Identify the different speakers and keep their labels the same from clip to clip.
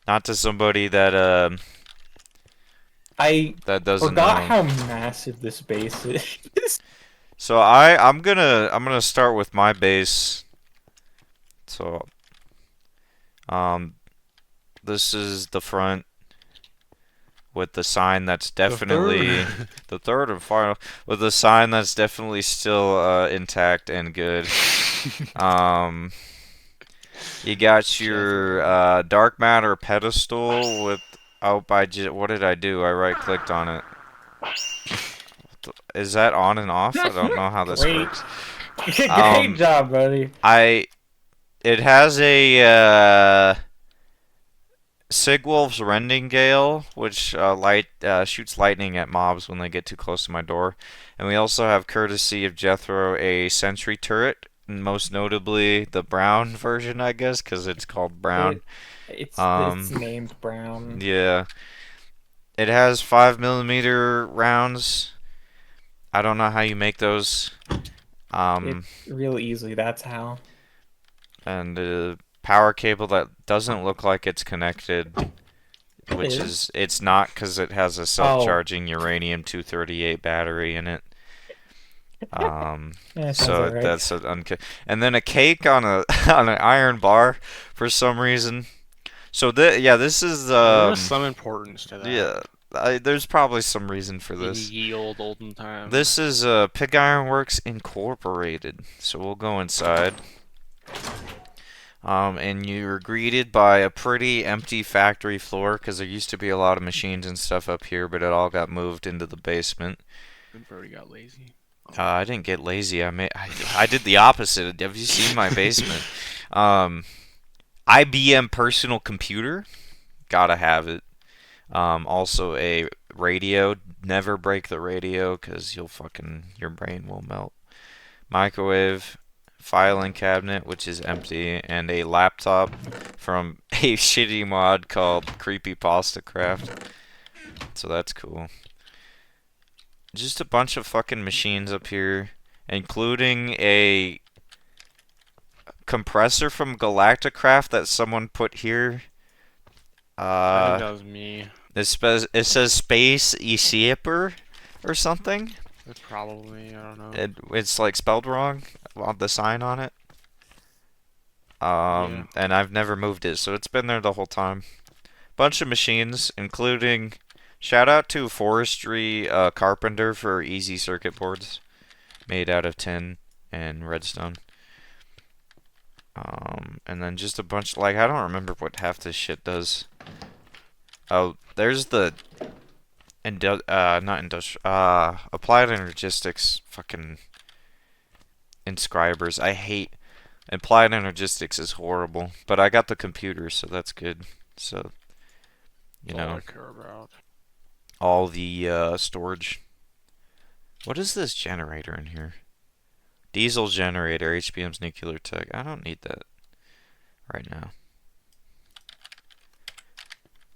Speaker 1: Not to somebody that
Speaker 2: I
Speaker 1: that doesn't
Speaker 2: forgot
Speaker 1: know.
Speaker 2: how massive this base is.
Speaker 1: So I'm gonna start with my base. So um this is the front with the sign that's
Speaker 2: The third.
Speaker 1: definitely the third and final with the sign that's definitely still intact and good. Um you got your
Speaker 3: Jethro.
Speaker 1: dark matter pedestal with what did I do? I right clicked on it. Is that on and off? I don't know how this
Speaker 2: Great.
Speaker 1: works.
Speaker 2: Great
Speaker 1: Um
Speaker 2: job, buddy.
Speaker 1: I it has a Sigwolf's Rending Gale, which shoots lightning at mobs when they get too close to my door. And we also have, courtesy of Jethro, a sentry turret, most notably the brown version, I guess, because it's called brown.
Speaker 2: It it's
Speaker 1: Um,
Speaker 2: named Brown.
Speaker 1: yeah. It has 5mm rounds. I don't know how you make those.
Speaker 2: It
Speaker 1: Um,
Speaker 2: real easily. That's how.
Speaker 1: and a power cable that doesn't look like it's connected,
Speaker 2: It
Speaker 1: which
Speaker 2: is.
Speaker 1: is it's not because it has a
Speaker 2: Oh,
Speaker 1: self-charging uranium-238 battery in it.
Speaker 2: yeah, sounds
Speaker 1: So
Speaker 2: alright.
Speaker 1: that's and then a cake on a on an iron bar for some reason. So yeah, this is
Speaker 3: There is some importance to that
Speaker 1: yeah, there's probably some reason for
Speaker 3: in
Speaker 1: this.
Speaker 3: ye old olden times.
Speaker 1: This is Pig Iron Works Incorporated. So we'll go inside. And you're greeted by a pretty empty factory floor because there used to be a lot of machines and stuff up here, but it all got moved into the basement.
Speaker 3: Everybody got lazy.
Speaker 1: I didn't get lazy. I did the opposite. Have you seen my basement? Um, IBM personal computer, gotta have it. Also a radio. Never break the radio because your brain will melt. Microwave, filing cabinet, which is empty, and a laptop from a shitty mod called Creepypasta Craft. So that's cool. Just a bunch of fucking machines up here, including a compressor from Galacticraft that someone put here.
Speaker 3: I think
Speaker 1: Uh,
Speaker 3: that was me.
Speaker 1: it says Space Eseeper or something.
Speaker 3: It's probably, I don't know.
Speaker 1: It's like spelled wrong on the sign on it.
Speaker 3: Yeah.
Speaker 1: And I've never moved it, so it's been there the whole time. Bunch of machines, including shout out to Forestry Carpenter for easy circuit boards made out of tin and redstone. And then just a bunch, like, I don't remember what half this shit does. Oh, there's the not industrial, applied energistics fucking inscribers. I hate applied energistics is horrible, but I got the computer, so that's good. So, you
Speaker 3: That's all
Speaker 1: know,
Speaker 3: I care about.
Speaker 1: all the storage. What is this generator in here? Diesel generator, HBM's nuclear tech. I don't need that right now.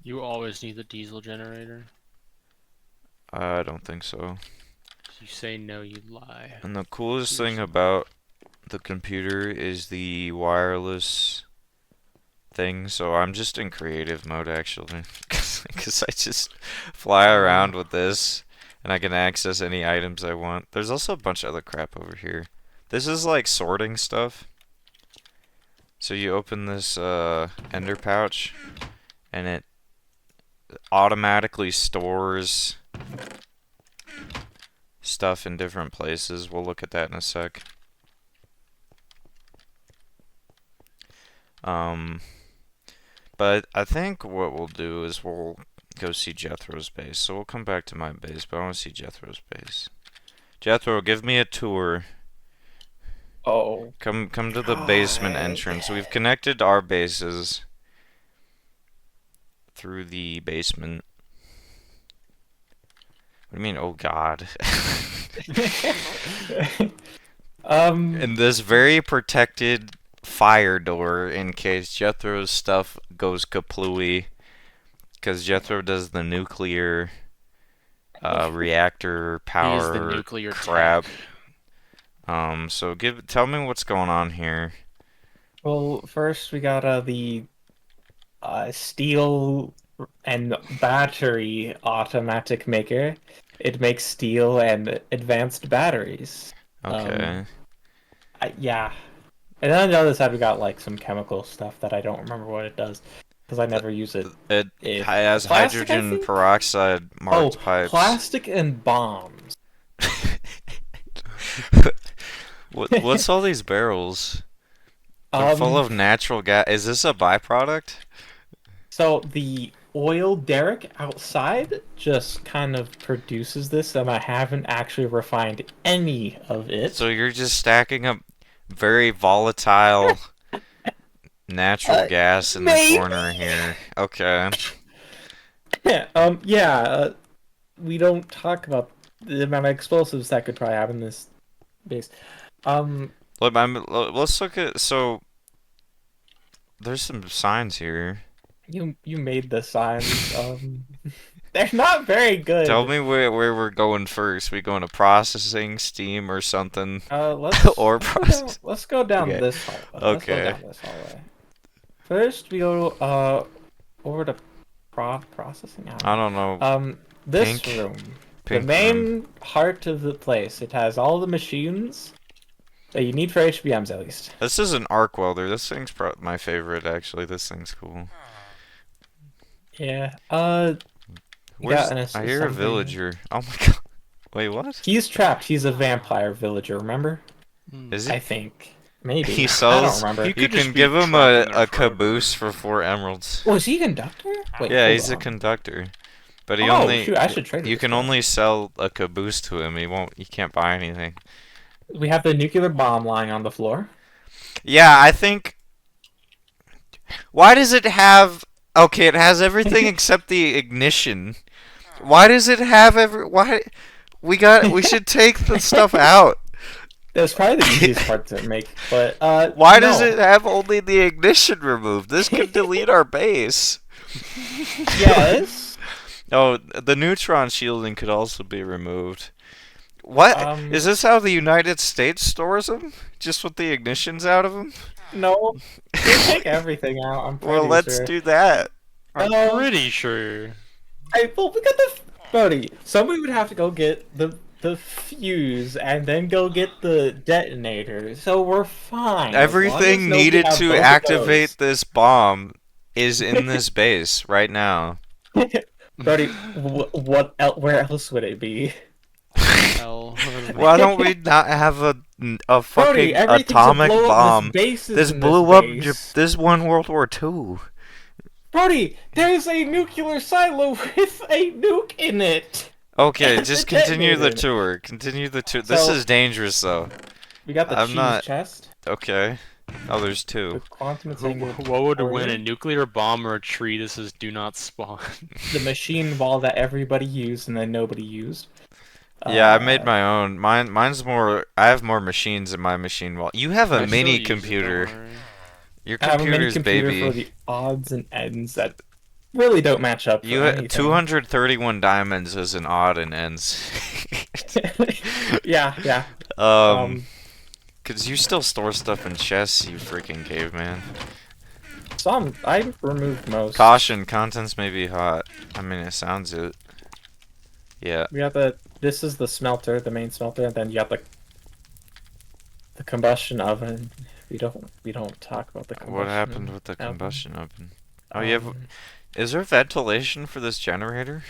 Speaker 3: You always need the diesel generator.
Speaker 1: I don't think so.
Speaker 3: If you say no, you lie
Speaker 1: And the coolest
Speaker 3: to
Speaker 1: thing
Speaker 3: yourself.
Speaker 1: about the computer is the wireless thing. So I'm just in creative mode actually, because I just fly around with this and I can access any items I want. There's also a bunch of other crap over here. This is like sorting stuff. So you open this ender pouch and it automatically stores stuff in different places. We'll look at that in a sec. Um, but I think what we'll do is we'll go see Jethro's base. So we'll come back to my base, but I want to see Jethro's base. Jethro, give me a tour.
Speaker 2: Oh,
Speaker 1: Come to the basement
Speaker 2: God.
Speaker 1: entrance. We've connected our bases through the basement. What do you mean, oh god?
Speaker 2: Um,
Speaker 1: And this very protected fire door in case Jethro's stuff goes kaplooey. Because Jethro does the nuclear reactor
Speaker 3: He is the
Speaker 1: power
Speaker 3: nuclear tech.
Speaker 1: crap. So tell me what's going on here.
Speaker 2: well, first we got the steel and battery automatic maker. It makes steel and advanced batteries. Um,
Speaker 1: Okay.
Speaker 2: yeah. And then on the other side, we got like some chemical stuff that I don't remember what it does because I never use it.
Speaker 1: It
Speaker 2: If
Speaker 1: has
Speaker 2: plastic, I
Speaker 1: hydrogen
Speaker 2: think.
Speaker 1: peroxide
Speaker 2: Oh,
Speaker 1: marked pipes.
Speaker 2: plastic and bombs.
Speaker 1: What's all these barrels? They're full
Speaker 2: Um,
Speaker 1: of natural gas. Is this a byproduct?
Speaker 2: so the oil derrick outside just kind of produces this, and I haven't actually refined any of
Speaker 1: So
Speaker 2: it.
Speaker 1: you're just stacking up very volatile natural
Speaker 2: Uh,
Speaker 1: gas in the
Speaker 2: maybe.
Speaker 1: corner here. Okay.
Speaker 2: Yeah. We don't talk about the amount of explosives that could probably happen in this base. Um,
Speaker 1: Let's look at. So there's some signs here.
Speaker 2: you made the signs. They're not very
Speaker 1: Tell
Speaker 2: good.
Speaker 1: me where we're going first. We going to processing, steam, or something?
Speaker 2: Let's
Speaker 1: Or
Speaker 2: let's go down.
Speaker 1: process.
Speaker 2: Let's go down
Speaker 1: Okay.
Speaker 2: this hallway. Let's go
Speaker 1: Okay.
Speaker 2: down this hallway. First, we go over to processing. I don't
Speaker 1: I
Speaker 2: know.
Speaker 1: don't know.
Speaker 2: This
Speaker 1: Pink.
Speaker 2: room, the
Speaker 1: Pink room.
Speaker 2: main heart of the place. It has all the machines that you need for HBMs at least.
Speaker 1: This is an arc welder. This thing's my favorite, actually. This thing's cool.
Speaker 2: Yeah. You got
Speaker 1: Where's...
Speaker 2: an
Speaker 1: I hear a
Speaker 2: assembly.
Speaker 1: villager. Oh my god. Wait, what?
Speaker 2: He's trapped. He's a vampire villager. Remember?
Speaker 3: Hmm.
Speaker 1: Is
Speaker 2: I
Speaker 1: he?
Speaker 2: think maybe.
Speaker 1: He
Speaker 2: I don't
Speaker 1: sells...
Speaker 2: remember.
Speaker 3: He
Speaker 1: You
Speaker 3: could just
Speaker 1: can
Speaker 3: be
Speaker 1: give him
Speaker 3: trapped in
Speaker 1: a
Speaker 3: there forever.
Speaker 1: caboose for 4 emeralds.
Speaker 2: Was he a conductor? Wait,
Speaker 1: Yeah,
Speaker 2: hold
Speaker 1: he's a
Speaker 2: on.
Speaker 1: conductor. But he
Speaker 2: Oh
Speaker 1: only...
Speaker 2: shoot! I should trade
Speaker 1: You
Speaker 2: this
Speaker 1: can
Speaker 2: guy.
Speaker 1: only sell a caboose to him. He won't... You can't buy anything.
Speaker 2: We have the nuclear bomb lying on the floor.
Speaker 1: Yeah, I think... Why does it have... Okay, it has everything except the ignition. Why does it have Why... We should take the stuff out.
Speaker 2: That's probably the easiest part to make, but
Speaker 1: Why does
Speaker 2: no.
Speaker 1: it have only the ignition removed? This could delete our base.
Speaker 2: Yes.
Speaker 1: Oh, the neutron shielding could also be removed. What?
Speaker 2: Um.
Speaker 1: Is this how the United States stores them? Just with the ignitions out of them?
Speaker 2: No. They take everything out. I'm
Speaker 1: Well,
Speaker 2: pretty
Speaker 1: let's
Speaker 2: sure.
Speaker 1: do that.
Speaker 3: I'm
Speaker 2: Um,
Speaker 3: pretty sure.
Speaker 2: well, we got the Brody. Somebody would have to go get the fuse and then go get the detonator. So we're fine. As long as
Speaker 1: Everything
Speaker 2: nobody
Speaker 1: needed
Speaker 2: have
Speaker 1: to
Speaker 2: both of
Speaker 1: activate this bomb is in this base right now.
Speaker 2: those. Brody, where else would it be?
Speaker 3: Hell.
Speaker 1: Why don't we not have a
Speaker 2: Brody,
Speaker 1: fucking
Speaker 2: everything's
Speaker 1: atomic
Speaker 2: a blow up.
Speaker 1: bomb?
Speaker 2: This base is
Speaker 1: This
Speaker 2: in
Speaker 1: blew up.
Speaker 2: base.
Speaker 1: This won World War II.
Speaker 2: Brody, there's a nuclear silo with a nuke in it.
Speaker 1: Okay,
Speaker 2: And
Speaker 1: just
Speaker 2: the
Speaker 1: continue the
Speaker 2: detonator.
Speaker 1: tour. Continue the tour. This
Speaker 2: So
Speaker 1: is dangerous, though.
Speaker 2: we got the
Speaker 1: I'm
Speaker 2: cheese
Speaker 1: not
Speaker 2: chest,
Speaker 1: okay. Oh, there's
Speaker 2: the
Speaker 1: two.
Speaker 2: quantum
Speaker 3: Who-
Speaker 2: entanglement
Speaker 3: What would win, a
Speaker 2: warrior,
Speaker 3: nuclear bomb or a tree? This is do not spawn.
Speaker 2: the machine ball that everybody used and then nobody used.
Speaker 1: Yeah, I made
Speaker 2: Uh,
Speaker 1: my own. Mine's more. I have more machines in my machine wall. You have a
Speaker 3: I still
Speaker 1: mini
Speaker 3: use it, don't
Speaker 1: computer.
Speaker 3: worry.
Speaker 1: Your
Speaker 2: I have a mini
Speaker 1: computer's
Speaker 2: computer
Speaker 1: baby.
Speaker 2: for the odds and ends that really don't match up for
Speaker 1: You
Speaker 2: anything.
Speaker 1: 231 diamonds is an odd and ends.
Speaker 2: Yeah.
Speaker 1: um, cause you still store stuff in chests, you freaking caveman.
Speaker 2: Some I removed most.
Speaker 1: Caution, contents may be hot. I mean, it sounds it. Yeah.
Speaker 2: We got this is the smelter, the main smelter, and then you got the combustion oven. We don't talk about the combustion.
Speaker 1: What happened with the
Speaker 2: oven.
Speaker 1: combustion oven? Oh, you have.
Speaker 2: Um,
Speaker 1: Is there ventilation for this generator?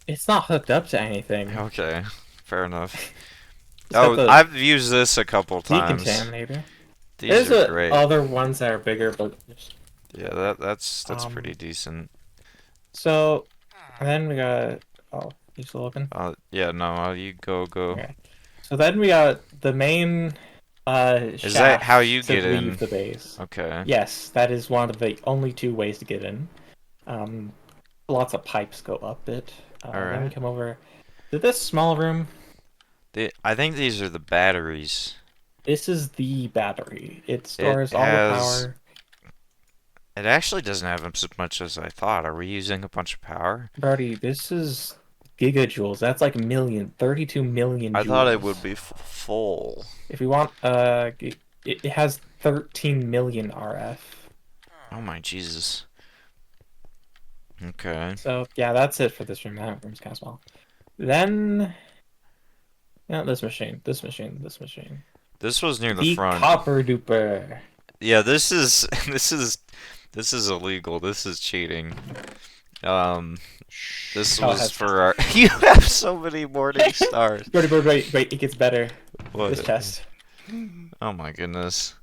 Speaker 2: It's not hooked up to anything.
Speaker 1: Okay, fair enough.
Speaker 2: It's got
Speaker 1: Oh,
Speaker 2: the
Speaker 1: I've used this a couple times.
Speaker 2: decontaminator.
Speaker 1: These
Speaker 2: There's
Speaker 1: are great.
Speaker 2: other ones that are bigger, but
Speaker 1: Yeah, that's
Speaker 2: Um,
Speaker 1: pretty decent.
Speaker 2: so. And then we got. Oh, you still looking?
Speaker 1: Yeah, no, you go.
Speaker 2: Okay. So then we got the main.
Speaker 1: Is that how you
Speaker 2: to
Speaker 1: get
Speaker 2: leave
Speaker 1: in?
Speaker 2: the base?
Speaker 1: Okay.
Speaker 2: Yes, that is one of the only two ways to get in. Lots of pipes go up it. Then we
Speaker 1: Alright.
Speaker 2: come over to this small room.
Speaker 1: I think these are the batteries.
Speaker 2: This is the battery. It stores all
Speaker 1: has-
Speaker 2: the power.
Speaker 1: It actually doesn't have as much as I thought. Are we using a bunch of power?
Speaker 2: Brody, this is gigajoules. That's like 32 million
Speaker 1: I thought it
Speaker 2: joules.
Speaker 1: would be full.
Speaker 2: If we want, it has 13 million RF.
Speaker 1: Oh my Jesus. Okay.
Speaker 2: So yeah, that's it for this room. That room's kind of small. Then, yeah, this machine, this machine, this machine.
Speaker 1: This was near the
Speaker 2: The
Speaker 1: front.
Speaker 2: copper duper.
Speaker 1: Yeah, this is this is illegal. This is cheating. Um, this
Speaker 2: Oh,
Speaker 1: was
Speaker 2: that's
Speaker 1: for our. You have so many morning stars.
Speaker 2: wait, it gets better. This
Speaker 1: What?
Speaker 2: chest.
Speaker 1: Oh my goodness.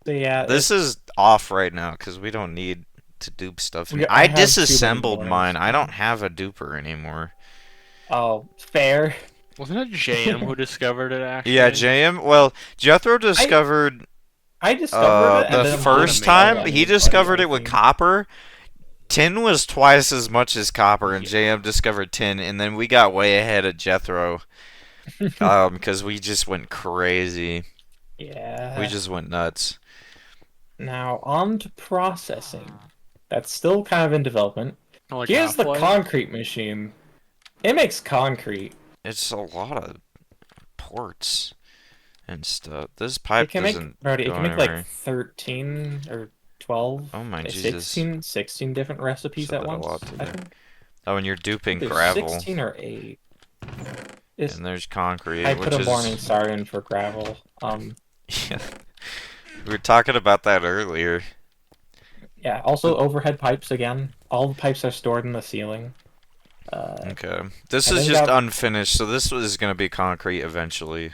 Speaker 2: So yeah,
Speaker 1: This is off right now because we don't need to dupe stuff.
Speaker 2: I
Speaker 1: I
Speaker 2: have too many
Speaker 1: disassembled
Speaker 2: morning
Speaker 1: mine. I don't
Speaker 2: stars.
Speaker 1: have a duper anymore.
Speaker 2: Oh, fair.
Speaker 3: Wasn't it JM who discovered it actually?
Speaker 1: Yeah, JM. Well, Jethro discovered
Speaker 2: I discovered it, and
Speaker 1: the
Speaker 2: then
Speaker 1: first
Speaker 3: automated
Speaker 1: time
Speaker 3: it.
Speaker 1: he discovered it with copper. Tin was twice as much as copper, and JM discovered tin, and then we got way ahead of Jethro. Because we just went crazy.
Speaker 2: Yeah.
Speaker 1: We just went nuts.
Speaker 2: Now on to processing. That's still kind of in development.
Speaker 3: Oh, like
Speaker 2: Here's the
Speaker 3: Half-Life?
Speaker 2: concrete machine. It makes concrete.
Speaker 1: It's a lot of ports and stuff. This
Speaker 2: It
Speaker 1: pipe
Speaker 2: can make,
Speaker 1: doesn't
Speaker 2: Brody, it
Speaker 1: go
Speaker 2: can make
Speaker 1: anywhere.
Speaker 2: like 13 or 12,
Speaker 1: Oh my Jesus.
Speaker 2: 16 different recipes
Speaker 1: Said
Speaker 2: at
Speaker 1: that a
Speaker 2: once,
Speaker 1: lot
Speaker 2: I
Speaker 1: today.
Speaker 2: think.
Speaker 1: Oh, and you're
Speaker 2: I
Speaker 1: duping
Speaker 2: think there's
Speaker 1: gravel.
Speaker 2: 16 or 8. It's,
Speaker 1: And there's concrete,
Speaker 2: I
Speaker 1: which
Speaker 2: put a
Speaker 1: is
Speaker 2: morning star in for gravel.
Speaker 1: yeah. We were talking about that earlier.
Speaker 2: Yeah, also overhead pipes again. All the pipes are stored in the ceiling.
Speaker 1: Okay. This
Speaker 2: And
Speaker 1: is
Speaker 2: then we
Speaker 1: just
Speaker 2: got,
Speaker 1: unfinished, so this is gonna be concrete eventually.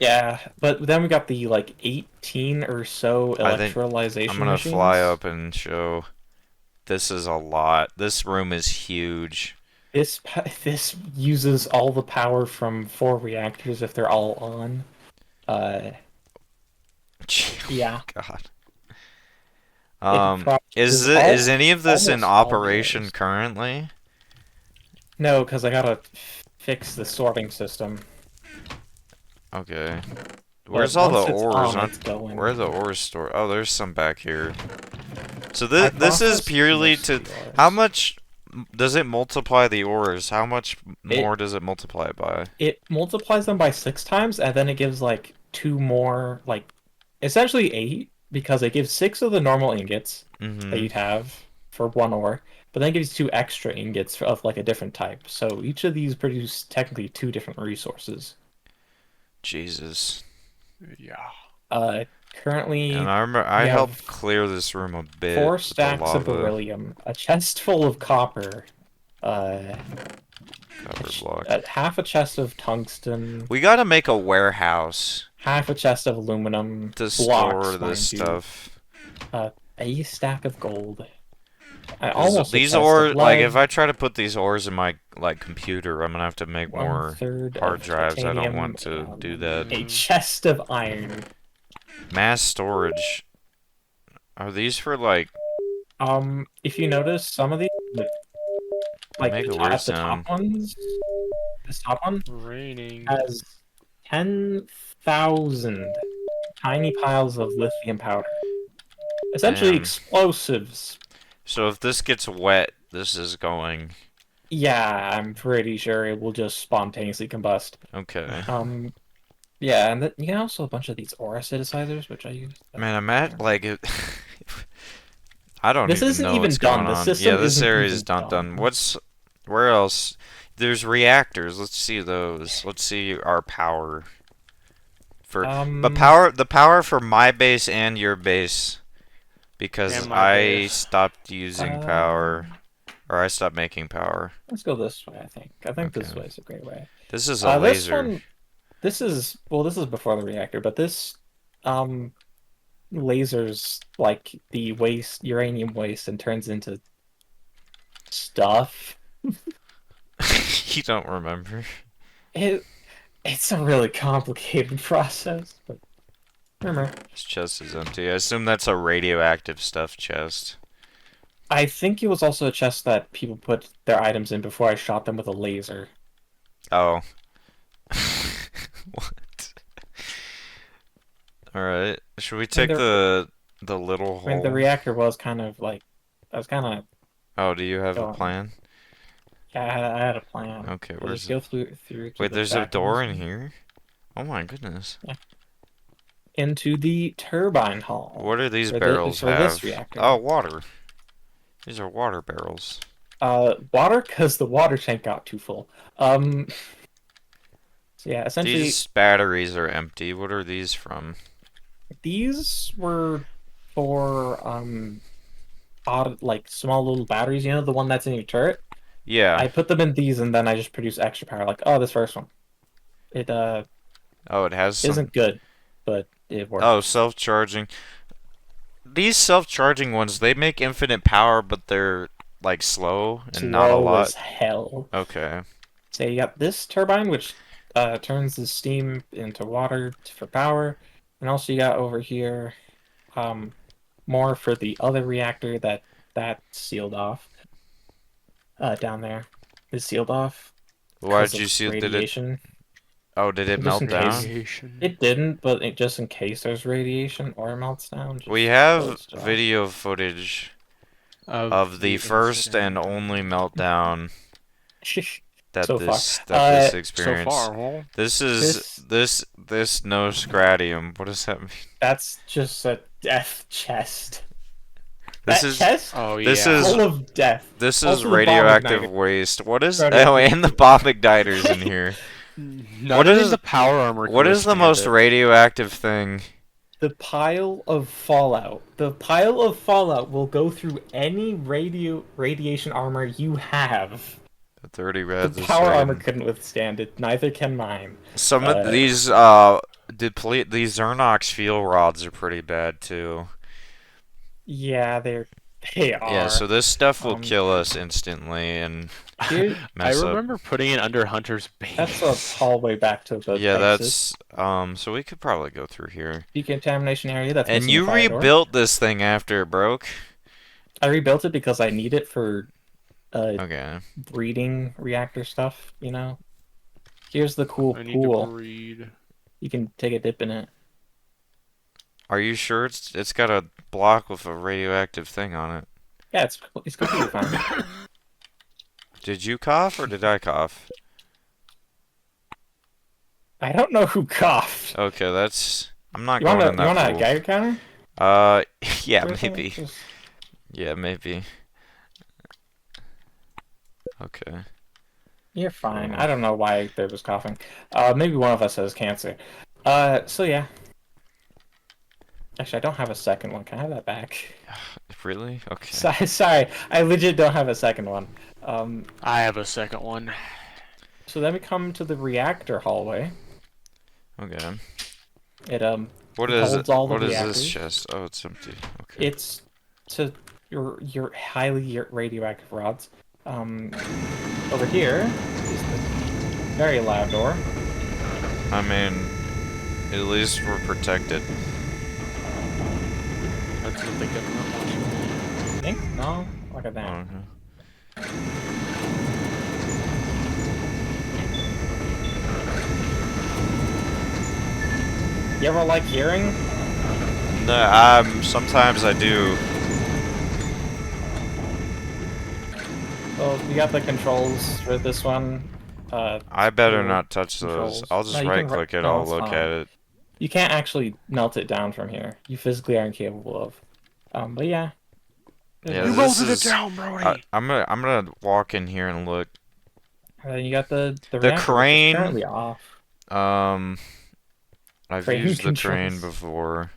Speaker 2: yeah, but then we got the like 18 or so
Speaker 1: I think I'm
Speaker 2: electrolyzation
Speaker 1: gonna fly
Speaker 2: machines.
Speaker 1: up and show. This is a lot. This room is huge.
Speaker 2: This uses all the power from 4 reactors if they're all on. Uh, yeah,
Speaker 1: God.
Speaker 2: all
Speaker 1: Is any of this in
Speaker 2: almost all
Speaker 1: operation
Speaker 2: yours.
Speaker 1: currently?
Speaker 2: No, because I gotta fix the sorting system.
Speaker 1: Okay.
Speaker 2: But
Speaker 1: Where's all the
Speaker 2: once it's
Speaker 1: ores?
Speaker 2: on, it's going.
Speaker 1: Where are the ores stored? Oh, there's some back here. So
Speaker 2: I
Speaker 1: this is
Speaker 2: processed
Speaker 1: purely
Speaker 2: most
Speaker 1: to
Speaker 2: of the ores.
Speaker 1: how much does it multiply the ores? How much
Speaker 2: It
Speaker 1: more does it multiply by?
Speaker 2: it multiplies them by 6 times, and then it gives like 2 more, like essentially 8, because it gives 6 of the normal ingots that
Speaker 1: Mm-hmm.
Speaker 2: you'd have for 1 ore, but then it gives 2 extra ingots of like a different type. So each of these produce technically 2 different resources.
Speaker 1: Jesus.
Speaker 3: Yeah.
Speaker 2: Uh,
Speaker 1: And
Speaker 2: Currently
Speaker 1: I remember I
Speaker 2: we
Speaker 1: helped
Speaker 2: have
Speaker 1: clear this room a bit
Speaker 2: four
Speaker 1: with the
Speaker 2: stacks of
Speaker 1: lava
Speaker 2: beryllium, a chest full of copper, uh,
Speaker 1: cover block.
Speaker 2: half a chest of tungsten,
Speaker 1: We gotta make a warehouse
Speaker 2: half a chest of aluminum
Speaker 1: to
Speaker 2: blocks,
Speaker 1: store this
Speaker 2: mind you,
Speaker 1: stuff.
Speaker 2: a stack of gold,
Speaker 1: 'Cause
Speaker 2: almost a
Speaker 1: these
Speaker 2: chest of
Speaker 1: ores, like, if
Speaker 2: lead,
Speaker 1: I try to put these ores in my like computer, I'm gonna have to make
Speaker 2: one
Speaker 1: more
Speaker 2: third
Speaker 1: hard
Speaker 2: of
Speaker 1: drives. I don't
Speaker 2: titanium,
Speaker 1: want to do
Speaker 2: and
Speaker 1: that.
Speaker 2: a chest of iron.
Speaker 1: Mass storage. Are these for like
Speaker 2: If you notice, some of these, like
Speaker 1: make a weird
Speaker 2: the top
Speaker 1: sound?
Speaker 2: ones, this top one
Speaker 3: Raining.
Speaker 2: has 10,000 tiny piles of lithium powder. Essentially
Speaker 1: Damn.
Speaker 2: explosives.
Speaker 1: So if this gets wet, this is going.
Speaker 2: Yeah, I'm pretty sure it will just spontaneously combust.
Speaker 1: Okay.
Speaker 2: Yeah, and you can also a bunch of these ore acidizers, which I use.
Speaker 1: Man, I'm at like it. I don't
Speaker 2: This
Speaker 1: even
Speaker 2: isn't
Speaker 1: know
Speaker 2: even
Speaker 1: what's
Speaker 2: done.
Speaker 1: going
Speaker 2: The
Speaker 1: on. Yeah,
Speaker 2: system
Speaker 1: this
Speaker 2: isn't
Speaker 1: area
Speaker 2: even
Speaker 1: is not done.
Speaker 2: done.
Speaker 1: Where else? There's reactors. Let's see those. Let's see our power.
Speaker 2: Um,
Speaker 1: The power for my base and your base, because
Speaker 3: And my
Speaker 1: I
Speaker 3: base.
Speaker 1: stopped using power,
Speaker 2: uh,
Speaker 1: or I stopped making power.
Speaker 2: let's go this way, I think. I think this
Speaker 1: Okay.
Speaker 2: way is a great way.
Speaker 1: This is a
Speaker 2: This
Speaker 1: laser.
Speaker 2: one, this is before the reactor, but this um lasers like the waste, uranium waste, and turns into stuff.
Speaker 1: You don't remember?
Speaker 2: It it's a really complicated process, but remember,
Speaker 1: This chest is empty. I assume that's a radioactive stuff chest.
Speaker 2: I think it was also a chest that people put their items in before I shot them with a laser.
Speaker 1: Oh. What? Alright. Should we take the little
Speaker 2: I mean, the
Speaker 1: hole?
Speaker 2: reactor was kind of like, I was kind of
Speaker 1: Oh, do you have a
Speaker 2: going.
Speaker 1: plan?
Speaker 2: Yeah, I had a plan.
Speaker 1: Okay,
Speaker 2: We'll
Speaker 1: where's
Speaker 2: just
Speaker 1: it?
Speaker 2: go through to
Speaker 1: Wait,
Speaker 2: the
Speaker 1: there's a
Speaker 2: back of
Speaker 1: door
Speaker 2: this
Speaker 1: in
Speaker 2: one.
Speaker 1: here? Oh my goodness.
Speaker 2: Yeah. Into the turbine hall.
Speaker 1: What do these
Speaker 2: For
Speaker 1: barrels
Speaker 2: for this
Speaker 1: have?
Speaker 2: reactor.
Speaker 1: Oh, water. These are water barrels.
Speaker 2: Water, because the water tank got too full. So yeah, essentially,
Speaker 1: These batteries are empty. What are these from?
Speaker 2: these were for odd, like small little batteries. You know, the one that's in your turret.
Speaker 1: Yeah.
Speaker 2: I put them in these, and then I just produce extra power. Like, oh, this first one. It
Speaker 1: Oh, it has some.
Speaker 2: isn't good, but it
Speaker 1: Oh,
Speaker 2: works.
Speaker 1: self-charging. These self-charging ones, they make infinite power, but they're like slow and not a
Speaker 2: Slow
Speaker 1: lot.
Speaker 2: as hell.
Speaker 1: Okay.
Speaker 2: So you got this turbine, which turns the steam into water for power, and also you got over here um, more for the other reactor that's sealed off. Down there is sealed off
Speaker 1: Why
Speaker 2: because
Speaker 1: did you
Speaker 2: of
Speaker 1: see it? Did it?
Speaker 2: radiation.
Speaker 1: Oh, did it
Speaker 2: Just in
Speaker 1: melt
Speaker 2: case
Speaker 1: down?
Speaker 3: Radiation.
Speaker 2: it didn't, but just in case there's radiation or melts down,
Speaker 1: We
Speaker 2: just
Speaker 1: have
Speaker 2: close it off.
Speaker 1: video footage
Speaker 3: Of
Speaker 1: of the
Speaker 3: the
Speaker 1: first and
Speaker 3: incident.
Speaker 1: only meltdown that
Speaker 2: So far,
Speaker 1: this
Speaker 3: So
Speaker 1: experienced.
Speaker 3: far, well,
Speaker 1: This is
Speaker 2: this
Speaker 1: this no scradium. What does that mean?
Speaker 2: that's just a death chest.
Speaker 1: This
Speaker 2: That
Speaker 1: is
Speaker 2: chest
Speaker 3: oh
Speaker 1: this
Speaker 3: yeah.
Speaker 2: full
Speaker 1: is
Speaker 2: of death.
Speaker 1: this is
Speaker 2: Also, the bomb
Speaker 1: radioactive
Speaker 2: igniter.
Speaker 1: waste. What is oh,
Speaker 2: Radioactive.
Speaker 1: and the bomb igniters in here.
Speaker 3: None
Speaker 1: What
Speaker 3: of
Speaker 1: is
Speaker 3: the power armor can
Speaker 1: what is the
Speaker 3: withstand
Speaker 1: most
Speaker 3: it.
Speaker 1: radioactive thing?
Speaker 2: The pile of fallout. The pile of fallout will go through any radiation armor you have.
Speaker 1: The 30
Speaker 2: The
Speaker 1: red, the
Speaker 2: power armor
Speaker 1: same.
Speaker 2: couldn't withstand it. Neither can mine.
Speaker 1: Some of
Speaker 2: Uh,
Speaker 1: these deplete these Zernox fuel rods are pretty bad too.
Speaker 2: yeah, they
Speaker 1: Yeah,
Speaker 2: are.
Speaker 1: so this stuff will
Speaker 2: Um,
Speaker 1: kill us instantly and
Speaker 2: here
Speaker 3: I
Speaker 1: mess up.
Speaker 3: remember putting it under Hunter's
Speaker 2: that's a
Speaker 3: base.
Speaker 2: hallway back to the
Speaker 1: Yeah,
Speaker 2: exit.
Speaker 1: that's so we could probably go through here.
Speaker 2: Decontamination area that's
Speaker 1: And
Speaker 2: missing a
Speaker 1: you
Speaker 2: fire door.
Speaker 1: rebuilt this thing after it broke?
Speaker 2: I rebuilt it because I need it for
Speaker 1: Okay.
Speaker 2: breeding reactor stuff. You know. Here's the cool
Speaker 3: I need to
Speaker 2: pool.
Speaker 3: breed.
Speaker 2: You can take a dip in it.
Speaker 1: Are you sure it's got a block with a radioactive thing on it?
Speaker 2: Yeah, it's completely fine.
Speaker 1: Did you cough or did I cough?
Speaker 2: I don't know who coughed.
Speaker 1: Okay, that's I'm not
Speaker 2: You
Speaker 1: going
Speaker 2: want
Speaker 1: in
Speaker 2: a
Speaker 1: that pool.
Speaker 2: Geiger counter?
Speaker 1: Yeah,
Speaker 2: Or something?
Speaker 1: maybe. Yeah, maybe. Okay.
Speaker 2: You're fine.
Speaker 1: Cool.
Speaker 2: I don't know why there was coughing. Maybe one of us has cancer. So yeah. Actually, I don't have a second one. Can I have that back?
Speaker 1: Really? Okay.
Speaker 2: Sorry, I legit don't have a second one.
Speaker 3: I have a second one.
Speaker 2: So then we come to the reactor hallway.
Speaker 1: Okay.
Speaker 2: It
Speaker 1: What
Speaker 2: it
Speaker 1: is
Speaker 2: holds
Speaker 1: it?
Speaker 2: all the
Speaker 1: What is this
Speaker 2: reactors.
Speaker 1: chest? Oh, it's empty. Okay.
Speaker 2: It's to your highly radioactive rods. Over here is the very loud door.
Speaker 1: I mean, at least we're protected.
Speaker 3: That's what they get from
Speaker 2: I think no, look at that.
Speaker 1: Okay.
Speaker 2: You ever like hearing?
Speaker 1: No, sometimes I do.
Speaker 2: Well, we got the controls for this one.
Speaker 1: I better
Speaker 2: Fuel
Speaker 1: not touch those.
Speaker 2: controls.
Speaker 1: I'll
Speaker 2: No,
Speaker 1: just
Speaker 2: you
Speaker 1: right
Speaker 2: can.
Speaker 1: click it,
Speaker 2: No,
Speaker 1: I'll
Speaker 2: it's
Speaker 1: look at
Speaker 2: fine.
Speaker 1: it.
Speaker 2: You can't actually melt it down from here. You physically aren't capable of. But yeah.
Speaker 1: Yeah,
Speaker 3: You
Speaker 1: this
Speaker 3: melted it
Speaker 1: is
Speaker 3: down, Brody.
Speaker 1: I'm gonna walk in here and look.
Speaker 2: And then you got the
Speaker 1: The
Speaker 2: reactor, which is
Speaker 1: crane,
Speaker 2: currently off.
Speaker 1: um I've
Speaker 2: Crane
Speaker 1: used the crane
Speaker 2: controls.
Speaker 1: before.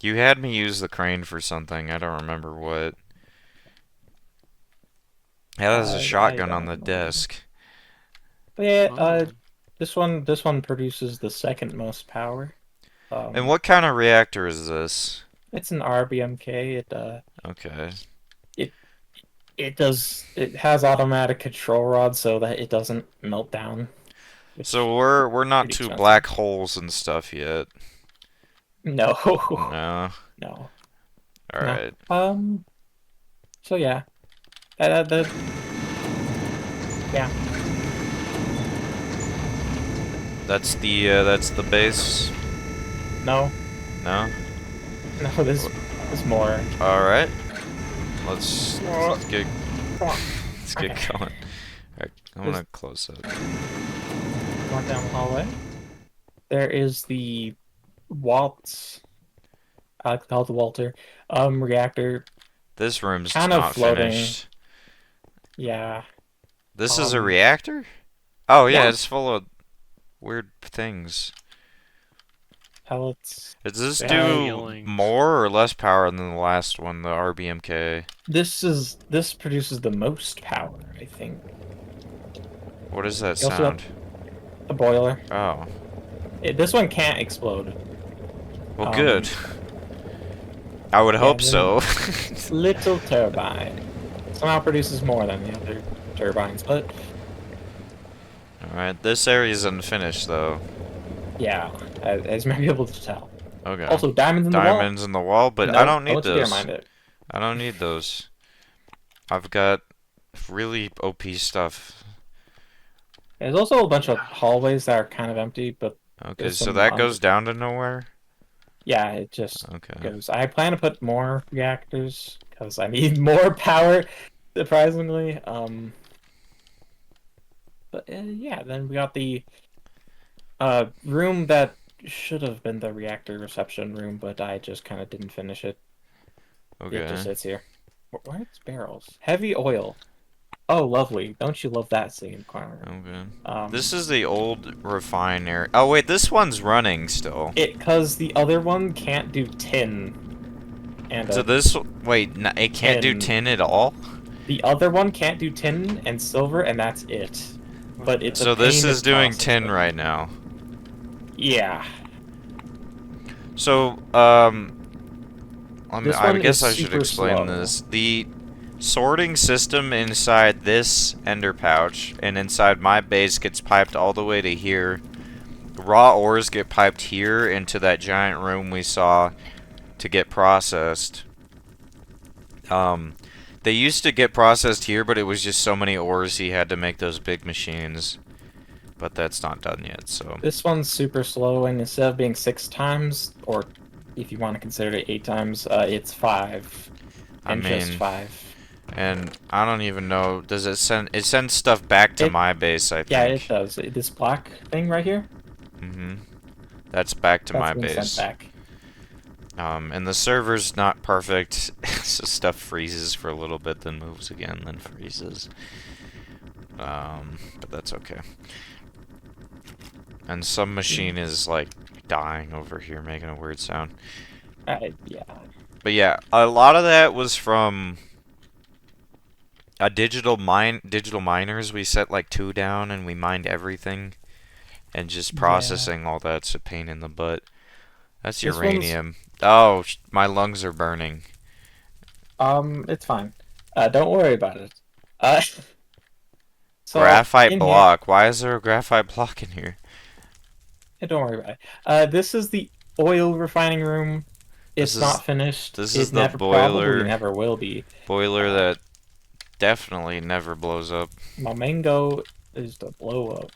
Speaker 1: You had me use the crane for something, I don't remember what. Yeah, there's a
Speaker 2: I
Speaker 1: shotgun on
Speaker 2: don't
Speaker 1: the
Speaker 2: know.
Speaker 1: desk.
Speaker 2: But yeah,
Speaker 3: Oh.
Speaker 2: this one produces the second most power.
Speaker 1: And what kind of reactor is this?
Speaker 2: It's an RBMK.
Speaker 1: Okay.
Speaker 2: It it has automatic control rods so that it doesn't melt down. Which
Speaker 1: So we're not
Speaker 2: pretty
Speaker 1: two
Speaker 2: expensive.
Speaker 1: black holes and stuff yet.
Speaker 2: No,
Speaker 1: No.
Speaker 2: no.
Speaker 1: All right.
Speaker 2: So yeah, yeah.
Speaker 1: That's the base.
Speaker 2: No,
Speaker 1: No.
Speaker 2: no. There's more.
Speaker 1: All right. Let's get
Speaker 2: Come on.
Speaker 1: let's get
Speaker 2: Okay.
Speaker 1: going. All right, I'm gonna close that.
Speaker 2: Walk down the hallway. There is the Waltz. I like to call it the Walter. Reactor.
Speaker 1: This room's
Speaker 2: kind of
Speaker 1: not
Speaker 2: floating.
Speaker 1: finished.
Speaker 2: Yeah.
Speaker 1: This is a
Speaker 2: Um,
Speaker 1: reactor? Oh yeah,
Speaker 2: yeah.
Speaker 1: it's full of weird things.
Speaker 2: Pellets.
Speaker 1: Does this
Speaker 3: Yeah,
Speaker 1: do
Speaker 3: healings.
Speaker 1: more or less power than the last one, the RBMK?
Speaker 2: This produces the most power, I think.
Speaker 1: What is that
Speaker 2: You also got
Speaker 1: sound?
Speaker 2: the boiler.
Speaker 1: Oh.
Speaker 2: This one can't explode.
Speaker 1: Well,
Speaker 2: Um,
Speaker 1: good. I would
Speaker 2: yeah,
Speaker 1: hope
Speaker 2: and then
Speaker 1: so.
Speaker 2: little turbine. Somehow produces more than the other turbines, but
Speaker 1: Alright, this area's unfinished, though.
Speaker 2: yeah, as you might be able to tell.
Speaker 1: Okay.
Speaker 2: Also, diamonds in the wall.
Speaker 1: Diamonds in the wall, but I
Speaker 2: Nope,
Speaker 1: don't
Speaker 2: I'll
Speaker 1: need
Speaker 2: let you data
Speaker 1: those.
Speaker 2: mine it.
Speaker 1: I don't need those. I've got really OP stuff.
Speaker 2: There's also a bunch of hallways that are kind of empty, but
Speaker 1: Okay,
Speaker 2: there's
Speaker 1: so
Speaker 2: some
Speaker 1: that
Speaker 2: under.
Speaker 1: goes down to nowhere?
Speaker 2: Yeah, it just
Speaker 1: Okay.
Speaker 2: goes. I plan to put more reactors because I need more power, surprisingly. But yeah, then we got the room that should have been the reactor reception room, but I just kind of didn't finish it. It just
Speaker 1: Okay.
Speaker 2: sits here. Where's barrels? Heavy oil. Oh, lovely. Don't you love that scene, Connor?
Speaker 1: Okay. This
Speaker 2: Um,
Speaker 1: is the old refinery. Oh wait, this one's running still.
Speaker 2: because the other one can't do tin and
Speaker 1: So
Speaker 2: a
Speaker 1: this, wait, it can't do
Speaker 2: tin.
Speaker 1: tin at all?
Speaker 2: The other one can't do tin and silver, and that's it. But it's a
Speaker 1: So this
Speaker 2: pain to
Speaker 1: is doing
Speaker 2: process
Speaker 1: tin
Speaker 2: them.
Speaker 1: right now.
Speaker 2: Yeah.
Speaker 1: So,
Speaker 2: This
Speaker 1: I
Speaker 2: one is
Speaker 1: guess I should
Speaker 2: super
Speaker 1: explain
Speaker 2: slow.
Speaker 1: this. The sorting system inside this ender pouch and inside my base gets piped all the way to here. Raw ores get piped here into that giant room we saw to get processed. They used to get processed here, but it was just so many ores he had to make those big machines. But that's not done yet, so.
Speaker 2: This one's super slow, and instead of being 6 times, or if you want to consider it 8 times, it's 5.
Speaker 1: I
Speaker 2: And just
Speaker 1: mean,
Speaker 2: 5.
Speaker 1: and I don't even know, does it sends stuff back to
Speaker 2: It,
Speaker 1: my base, I
Speaker 2: yeah, it
Speaker 1: think.
Speaker 2: does. This black thing right here,
Speaker 1: Mm-hmm. That's back to
Speaker 2: that's
Speaker 1: my
Speaker 2: being sent
Speaker 1: base.
Speaker 2: back.
Speaker 1: And the server's not perfect, so stuff freezes for a little bit, then moves again, then freezes. But that's okay. And some machine is, like, dying over here, making a weird sound.
Speaker 2: Yeah.
Speaker 1: But yeah, a lot of that was from a digital miners. We set like 2 down and we mined everything. And just
Speaker 2: Yeah.
Speaker 1: processing all that's a pain in the butt. That's
Speaker 2: This one's,
Speaker 1: uranium. Oh, my lungs are burning.
Speaker 2: it's fine. Don't worry about it. So,
Speaker 1: Graphite
Speaker 2: in here,
Speaker 1: block. Why is there a graphite block in here?
Speaker 2: don't worry about it. This is the oil refining room.
Speaker 1: This
Speaker 2: It's
Speaker 1: is
Speaker 2: not finished.
Speaker 1: this is
Speaker 2: It
Speaker 1: the
Speaker 2: never, probably
Speaker 1: boiler
Speaker 2: never will be. Uh,
Speaker 1: that definitely never blows up.
Speaker 2: my mango is to blow up.